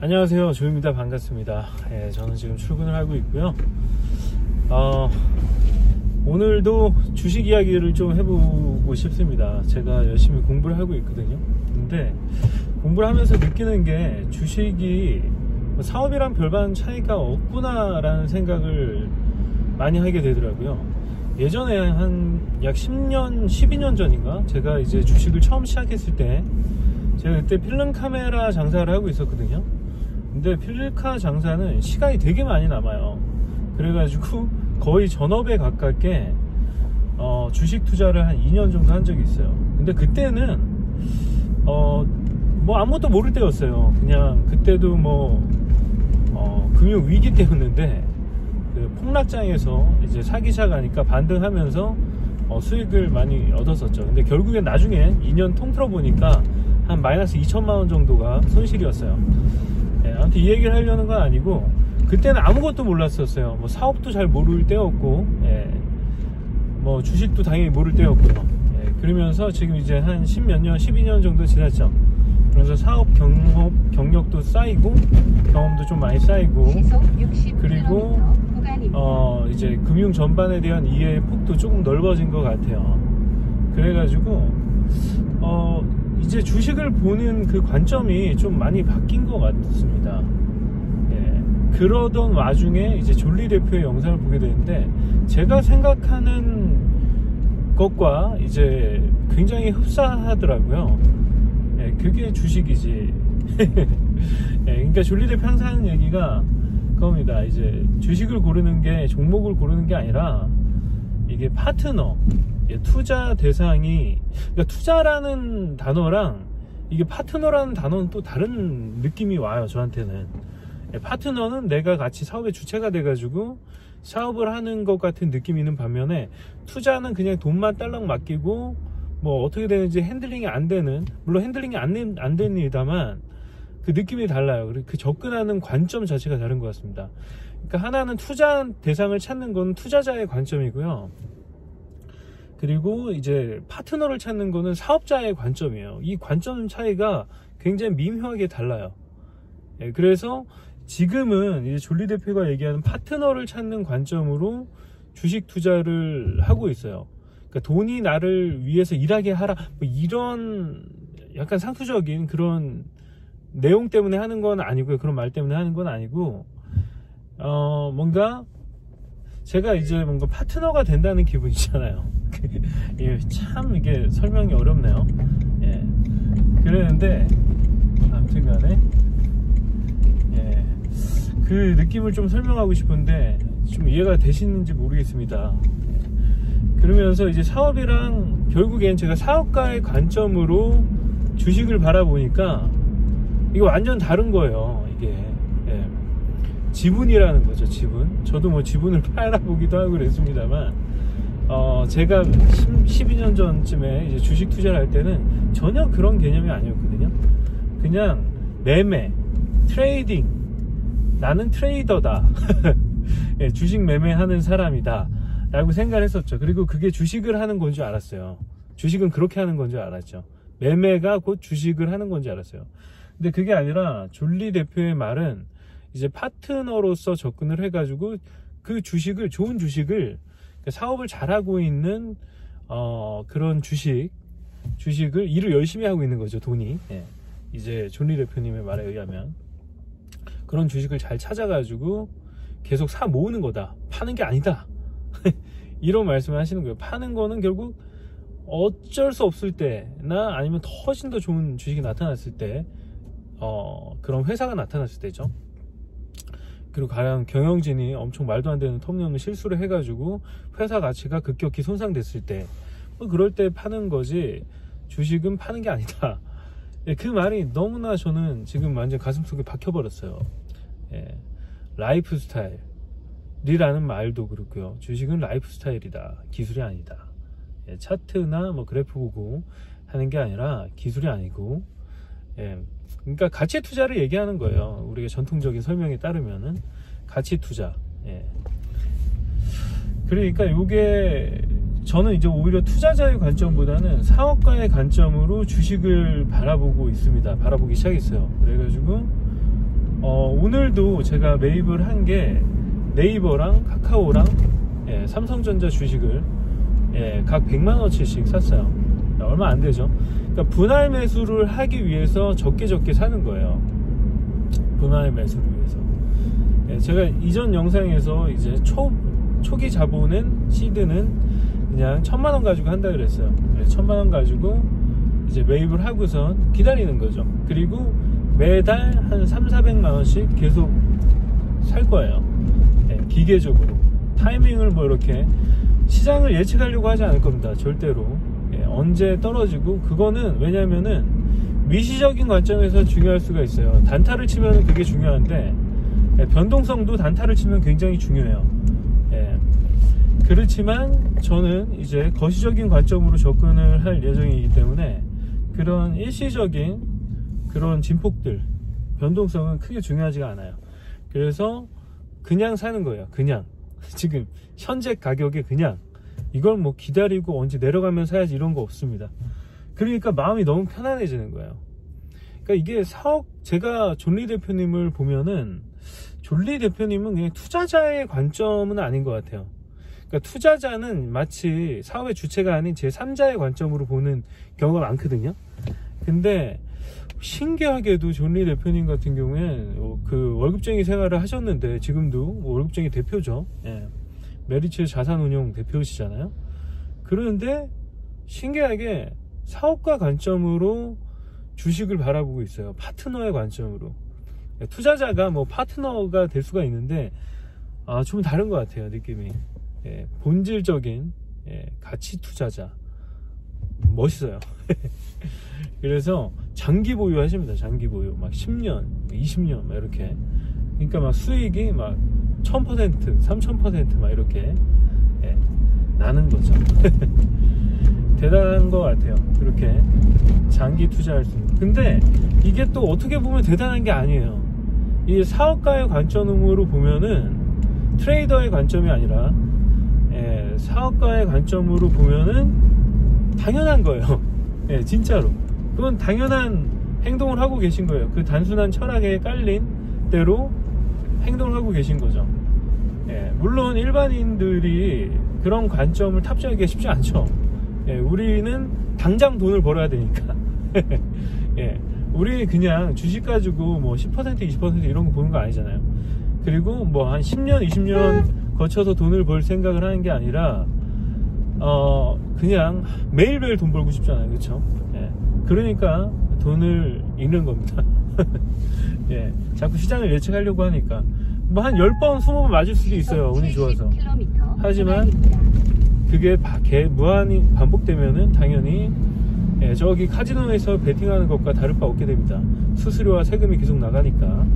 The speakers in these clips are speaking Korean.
안녕하세요, 조입니다. 반갑습니다. 저는 지금 출근을 하고 있고요. 오늘도 주식 이야기를 좀 해보고 싶습니다. 제가 열심히 공부를 하고 있거든요. 근데 공부를 하면서 느끼는 게 주식이 사업이랑 별반 차이가 없구나 라는 생각을 많이 하게 되더라고요. 예전에 한 약 10년, 12년 전인가 제가 이제 주식을 처음 시작했을 때 제가 그때 필름 카메라 장사를 하고 있었거든요. 근데 필름카 장사는 시간이 되게 많이 남아요. 그래가지고 거의 전업에 가깝게 주식 투자를 한 2년 정도 한 적이 있어요. 근데 그때는 뭐 아무것도 모를 때였어요. 그냥 그때도 금융 위기 때였는데 그 폭락장에서 이제 사기 시작하니까 반등하면서 수익을 많이 얻었었죠. 근데 결국엔 나중에 2년 통틀어 보니까 한 마이너스 2천만 원 정도가 손실이었어요. 아무튼 이 얘기를 하려는 건 아니고 그때는 아무것도 몰랐었어요. 뭐 사업도 잘 모를 때였고, 뭐 주식도 당연히 모를 때였고요. 그러면서 지금 이제 한 10몇 년, 12년 정도 지났죠. 그래서 사업 경력도 쌓이고 경험도 좀 많이 쌓이고, 그리고 이제 금융 전반에 대한 이해의 폭도 조금 넓어진 것 같아요. 그래가지고 이제 주식을 보는 그 관점이 좀 많이 바뀐 것 같습니다. 그러던 와중에 이제 존리 대표의 영상을 보게 되는데 제가 생각하는 것과 이제 굉장히 흡사하더라고요. 그게 주식이지. 그러니까 존리 대표 항상 하는 얘기가 그겁니다. 이제 주식을 고르는 게 종목을 고르는 게 아니라 이게 파트너, 투자 대상이, 그러니까 투자라는 단어랑 이게 파트너라는 단어는 또 다른 느낌이 와요, 저한테는. 파트너는 내가 같이 사업의 주체가 돼가지고 사업을 하는 것 같은 느낌이 있는 반면에 투자는 그냥 돈만 딸랑 맡기고 뭐 어떻게 되는지 핸들링이 안 되는, 물론 핸들링이 안 됩니다만 그 느낌이 달라요. 그리고 그 접근하는 관점 자체가 다른 것 같습니다. 그러니까 하나는 투자 대상을 찾는 건 투자자의 관점이고요. 그리고 이제 파트너를 찾는 거는 사업자의 관점이에요. 이 관점 차이가 굉장히 미묘하게 달라요. 그래서 지금은 이제 존리 대표가 얘기하는 파트너를 찾는 관점으로 주식 투자를 하고 있어요. 그러니까 돈이 나를 위해서 일하게 하라, 뭐 이런 약간 상투적인 그런 내용 때문에 하는 건 아니고요. 그런 말 때문에 하는 건 아니고, 뭔가 제가 이제 뭔가 파트너가 된다는 기분이잖아요. 참 이게 설명이 어렵네요. 그랬는데 아무튼 간에 그 느낌을 좀 설명하고 싶은데 좀 이해가 되시는지 모르겠습니다. 그러면서 이제 사업이랑 결국엔 제가 사업가의 관점으로 주식을 바라보니까 이거 완전 다른 거예요. 이게 지분이라는 거죠. 지분. 저도 뭐 지분을 팔아보기도 하고 그랬습니다만 제가 12년 전쯤에 이제 주식 투자를 할 때는 전혀 그런 개념이 아니었거든요. 그냥 매매, 트레이딩, 나는 트레이더다. 주식 매매하는 사람이다 라고 생각을 했었죠. 그리고 그게 주식을 하는 건 줄 알았어요. 주식은 그렇게 하는 건 줄 알았죠. 매매가 곧 주식을 하는 건 줄 알았어요. 근데 그게 아니라 존리 대표의 말은 이제 파트너로서 접근을 해가지고 그 주식을, 좋은 주식을, 사업을 잘하고 있는 그런 주식을 일을 열심히 하고 있는 거죠. 돈이 이제 존리 대표님의 말에 의하면 그런 주식을 잘 찾아가지고 계속 사 모으는 거다, 파는 게 아니다. 이런 말씀을 하시는 거예요. 파는 거는 결국 어쩔 수 없을 때나 아니면 훨씬 더 좋은 주식이 나타났을 때, 그런 회사가 나타났을 때죠. 그리고 가령 경영진이 엄청 말도 안 되는 터무니없는 실수를 해가지고 회사 가치가 급격히 손상됐을 때, 그럴 때 파는 거지 주식은 파는 게 아니다. 그 말이 너무나 저는 지금 완전 가슴속에 박혀버렸어요. 라이프 스타일이라는 말도 그렇고요. 주식은 라이프 스타일이다, 기술이 아니다. 차트나 뭐 그래프 보고 하는 게 아니라 기술이 아니고, 그러니까 가치 투자를 얘기하는 거예요. 우리가 전통적인 설명에 따르면은 가치 투자. 그러니까 이게 저는 이제 오히려 투자자의 관점보다는 사업가의 관점으로 주식을 바라보고 있습니다. 바라보기 시작했어요. 그래가지고 오늘도 제가 매입을 한 게 네이버랑 카카오랑 삼성전자 주식을 각 100만원치씩 샀어요. 얼마 안 되죠. 그러니까 분할 매수를 하기 위해서 적게 사는 거예요. 분할 매수를 위해서. 제가 이전 영상에서 이제 초기 자본은 시드는 그냥 1000만원 가지고 한다 그랬어요. 1000만원 가지고 이제 매입을 하고선 기다리는 거죠. 그리고 매달 한 300~400만원씩 계속 살 거예요. 기계적으로. 타이밍을 뭐 이렇게 시장을 예측하려고 하지 않을 겁니다. 절대로. 언제 떨어지고, 그거는 왜냐면은 미시적인 관점에서 중요할 수가 있어요. 단타를 치면 그게 중요한데, 변동성도 단타를 치면 굉장히 중요해요. 그렇지만 저는 이제 거시적인 관점으로 접근을 할 예정이기 때문에 그런 일시적인 그런 진폭들, 변동성은 크게 중요하지가 않아요. 그래서 그냥 사는 거예요. 그냥 지금 현재 가격에 그냥 이걸 뭐 기다리고 언제 내려가면 사야지 이런 거 없습니다. 그러니까 마음이 너무 편안해지는 거예요. 그러니까 이게 제가 존리 대표님을 보면은, 존리 대표님은 그냥 투자자의 관점은 아닌 것 같아요. 그러니까 투자자는 마치 사업의 주체가 아닌 제3자의 관점으로 보는 경우가 많거든요. 근데 신기하게도 존리 대표님 같은 경우에 그 월급쟁이 생활을 하셨는데, 지금도 월급쟁이 대표죠. 메리츠 자산운용 대표시잖아요. 그런데 신기하게 사업가 관점으로 주식을 바라보고 있어요. 파트너의 관점으로. 투자자가 뭐 파트너가 될 수가 있는데 좀 다른 것 같아요, 느낌이. 본질적인 가치 투자자. 멋있어요. 그래서 장기 보유 하십니다. 장기 보유. 막 10년, 20년, 막 이렇게. 그러니까 막 수익이 막 1000%, 3000% 막 이렇게 나는 거죠. 대단한 것 같아요. 그렇게 장기 투자할 수 있는. 근데 이게 또 어떻게 보면 대단한 게 아니에요. 이 사업가의 관점으로 보면은, 트레이더의 관점이 아니라 사업가의 관점으로 보면은 당연한 거예요. 진짜로 그건 당연한 행동을 하고 계신 거예요. 그 단순한 철학에 깔린 대로 행동을 하고 계신 거죠. 물론 일반인들이 그런 관점을 탑재하기가 쉽지 않죠. 우리는 당장 돈을 벌어야 되니까. 우리 그냥 주식 가지고 뭐 10%, 20% 이런 거 보는 거 아니잖아요. 그리고 뭐 한 10년, 20년 거쳐서 돈을 벌 생각을 하는 게 아니라, 그냥 매일매일 돈 벌고 싶잖아요. 그렇죠? 그러니까 돈을 잃는 겁니다. 자꾸 시장을 예측하려고 하니까 뭐 한 10번, 20번 맞을 수도 있어요. 운이 좋아서. 하지만 그게 무한히 반복되면은 당연히 저기 카지노에서 베팅하는 것과 다를 바 없게 됩니다. 수수료와 세금이 계속 나가니까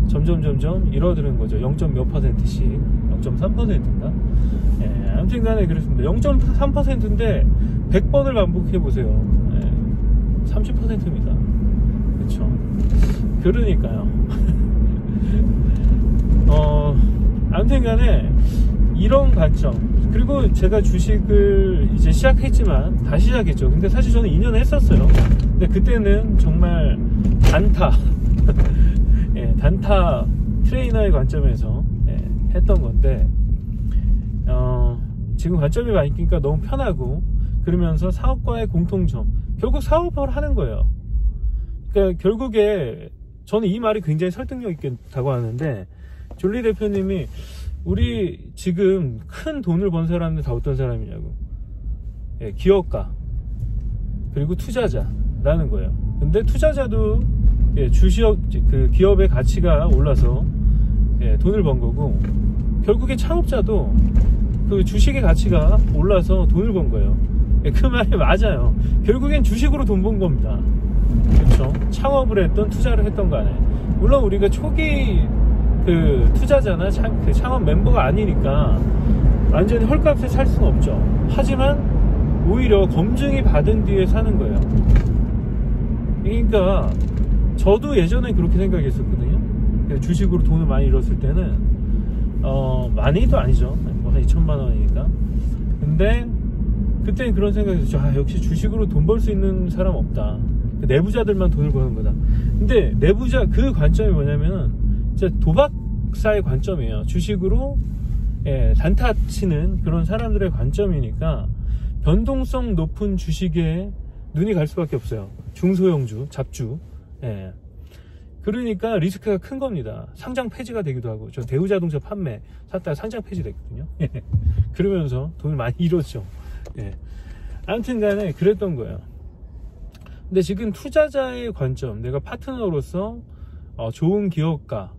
점점 잃어드는 거죠. 0.몇 %씩, 0.3%인가? 아무튼 간에 그렇습니다. 0.3%인데 100번을 반복해 보세요. 30%입니다. 그렇죠? 그러니까요. 아무튼 간에 이런 관점. 그리고 제가 주식을 이제 시작했지만 다시 시작했죠. 근데 사실 저는 2년 했었어요. 근데 그때는 정말 단타 단타 트레이너의 관점에서 했던 건데, 지금 관점이 바뀌니까 너무 편하고, 그러면서 사업과의 공통점, 결국 사업을 하는 거예요. 그러니까 결국에 저는 이 말이 굉장히 설득력 있다고 하는데, 존리 대표님이 우리 지금 큰 돈을 번 사람들 다 어떤 사람이냐고. 기업가 그리고 투자자라는 거예요. 근데 투자자도 그 기업의 가치가 올라서 돈을 번 거고, 결국에 창업자도 그 주식의 가치가 올라서 돈을 번 거예요. 그 말이 맞아요. 결국엔 주식으로 돈 번 겁니다. 그렇죠? 창업을 했던 투자를 했던 간에, 물론 우리가 초기 그 투자자나 그 창업 멤버가 아니니까 완전히 헐값에 살 수는 없죠. 하지만 오히려 검증이 받은 뒤에 사는 거예요. 그러니까 저도 예전에 그렇게 생각했었거든요. 주식으로 돈을 많이 잃었을 때는 많이도 아니죠. 뭐 한 2천만 원이니까. 근데 그때는 그런 생각이 들었죠. 역시 주식으로 돈 벌 수 있는 사람 없다. 그 내부자들만 돈을 버는 거다. 근데 내부자 그 관점이 뭐냐면은 진짜 도박사의 관점이에요. 주식으로 단타 치는 그런 사람들의 관점이니까 변동성 높은 주식에 눈이 갈 수밖에 없어요. 중소형주, 잡주. 그러니까 리스크가 큰 겁니다. 상장 폐지가 되기도 하고, 저 대우자동차 판매 샀다가 상장 폐지됐거든요. 그러면서 돈을 많이 잃었죠. 아무튼 간에 그랬던 거예요. 근데 지금 투자자의 관점, 내가 파트너로서 좋은 기업가,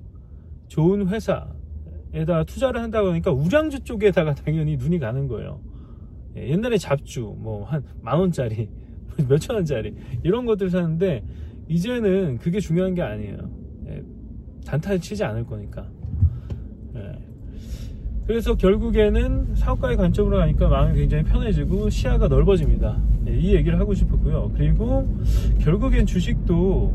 좋은 회사에다가 투자를 한다고 하니까 우량주 쪽에다가 당연히 눈이 가는 거예요. 옛날에 잡주 뭐 한 10,000원짜리 몇천원짜리 이런 것들 사는데 이제는 그게 중요한 게 아니에요. 단타를 치지 않을 거니까. 그래서 결국에는 사업가의 관점으로 가니까 마음이 굉장히 편해지고 시야가 넓어집니다. 이 얘기를 하고 싶었고요. 그리고 결국엔 주식도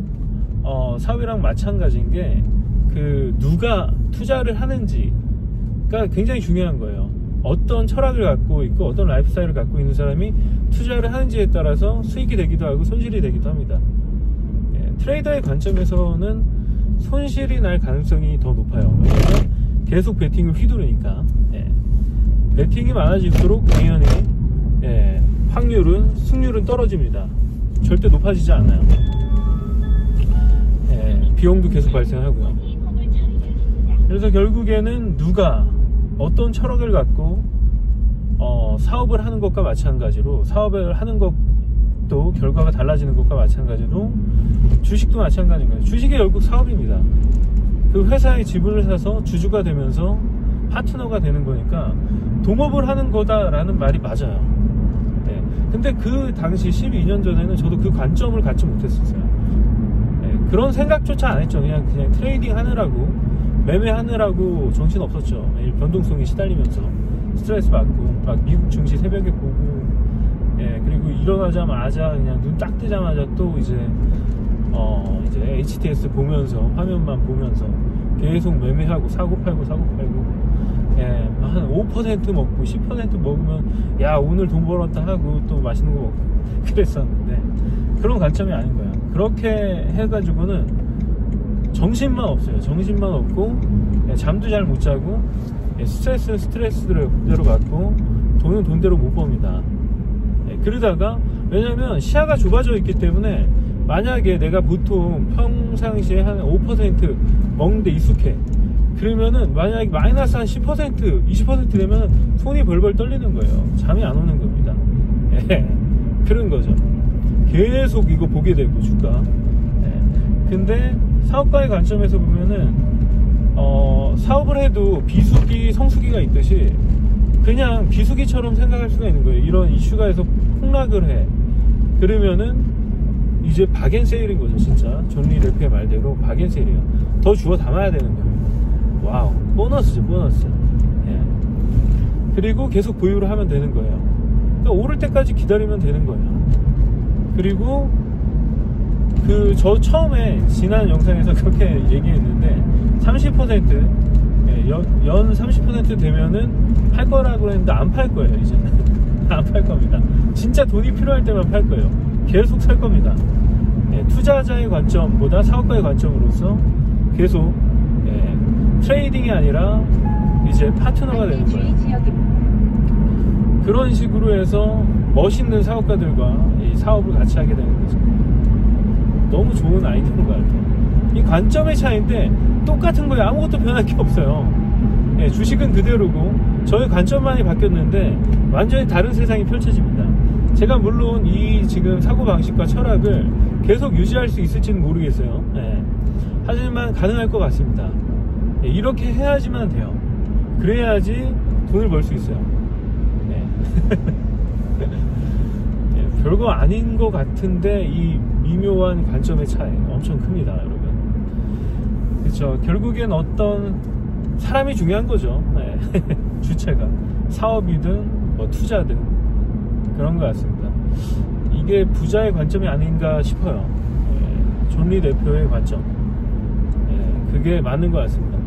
사업이랑 마찬가지인 게 그 누가 투자를 하는지가 굉장히 중요한 거예요. 어떤 철학을 갖고 있고 어떤 라이프 스타일을 갖고 있는 사람이 투자를 하는지에 따라서 수익이 되기도 하고 손실이 되기도 합니다. 트레이더의 관점에서는 손실이 날 가능성이 더 높아요. 왜냐면 계속 베팅을 휘두르니까. 베팅이 많아질수록 당연히 승률은 떨어집니다. 절대 높아지지 않아요. 비용도 계속 발생하고요. 그래서 결국에는 누가 어떤 철학을 갖고 사업을 하는 것과 마찬가지로 사업을 하는 것도 결과가 달라지는 것과 마찬가지로 주식도 마찬가지인 거예요. 주식이 결국 사업입니다. 그 회사의 지분을 사서 주주가 되면서 파트너가 되는 거니까 동업을 하는 거다라는 말이 맞아요. 근데 그 당시 12년 전에는 저도 그 관점을 갖지 못했었어요. 그런 생각조차 안 했죠. 그냥 트레이딩 하느라고 매매하느라고 정신 없었죠. 매일 변동성에 시달리면서 스트레스 받고 막 미국 증시 새벽에 보고 그리고 일어나자마자 그냥 눈 딱 뜨자마자 또 이제 HTS 보면서 화면만 보면서 계속 매매하고 사고 팔고 한 5% 먹고 10% 먹으면 야 오늘 돈 벌었다 하고 또 맛있는 거 먹고 그랬었는데 그런 관점이 아닌 거예요. 그렇게 해가지고는 정신만 없어요. 정신만 없고 잠도 잘 못 자고 스트레스는 스트레스대로 받고 돈은 돈대로 못 법니다. 그러다가 왜냐면 시야가 좁아져 있기 때문에 만약에 내가 보통 평상시에 한 5% 먹는데 익숙해. 그러면은 만약에 마이너스 한 10% 20% 되면 손이 벌벌 떨리는 거예요. 잠이 안 오는 겁니다. 그런 거죠. 계속 이거 보게 되고 주가. 근데 사업가의 관점에서 보면은 사업을 해도 비수기 성수기가 있듯이 그냥 비수기처럼 생각할 수가 있는 거예요. 이런 이슈가에서 폭락을 해. 그러면은 이제 박앤세일인 거죠. 진짜 존리 래프의 말대로 박앤세일이에요. 더 주워 담아야 되는 거예요. 와우, 보너스죠, 보너스. 그리고 계속 보유를 하면 되는 거예요. 그러니까 오를 때까지 기다리면 되는 거예요. 그리고 저 처음에 지난 영상에서 그렇게 얘기했는데 30% 연 30% 되면은 팔 거라고 했는데 안 팔 거예요. 이제는 안 팔 겁니다. 진짜 돈이 필요할 때만 팔 거예요. 계속 살 겁니다. 투자자의 관점보다 사업가의 관점으로서 계속 트레이딩이 아니라 이제 파트너가 되는 거예요. 그런 식으로 해서 멋있는 사업가들과 이 사업을 같이 하게 되는 거죠. 너무 좋은 아이디어인 것 같아요. 이 관점의 차이인데 똑같은 거에 아무것도 변할 게 없어요. 주식은 그대로고 저의 관점만이 바뀌었는데 완전히 다른 세상이 펼쳐집니다. 제가 물론 이 지금 사고방식과 철학을 계속 유지할 수 있을지는 모르겠어요. 하지만 가능할 것 같습니다. 이렇게 해야지만 돼요. 그래야지 돈을 벌 수 있어요. 별거 아닌 것 같은데 이 미묘한 관점의 차이 엄청 큽니다, 여러분. 그렇죠. 결국엔 어떤 사람이 중요한 거죠. 주체가 사업이든 뭐 투자든 그런 것 같습니다. 이게 부자의 관점이 아닌가 싶어요. 존리 대표의 관점. 그게 맞는 것 같습니다.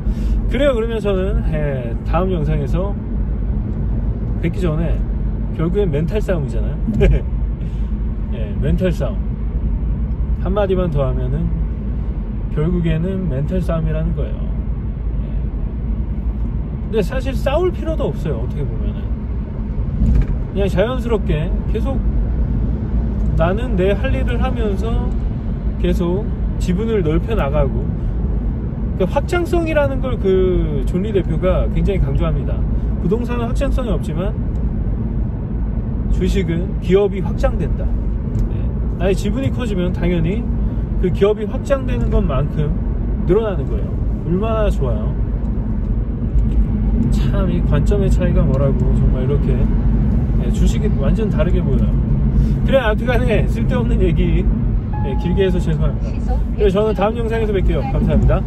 그래요. 그러면 저는 다음 영상에서 뵙기 전에 결국엔 멘탈 싸움이잖아요. 멘탈 싸움. 한마디만 더 하면은 결국에는 멘탈 싸움이라는 거예요. 근데 사실 싸울 필요도 없어요. 어떻게 보면은 그냥 자연스럽게 계속 나는 내 할 일을 하면서 계속 지분을 넓혀 나가고, 그 확장성이라는 걸 그 존리 대표가 굉장히 강조합니다. 부동산은 확장성이 없지만 주식은 기업이 확장된다. 나의 지분이 커지면 당연히 그 기업이 확장되는 것만큼 늘어나는 거예요. 얼마나 좋아요. 참 이 관점의 차이가 뭐라고, 정말 이렇게 주식이 완전 다르게 보여요. 그래, 아무튼간에 쓸데없는 얘기 길게 해서 죄송합니다. 그래서 저는 다음 영상에서 뵐게요. 감사합니다.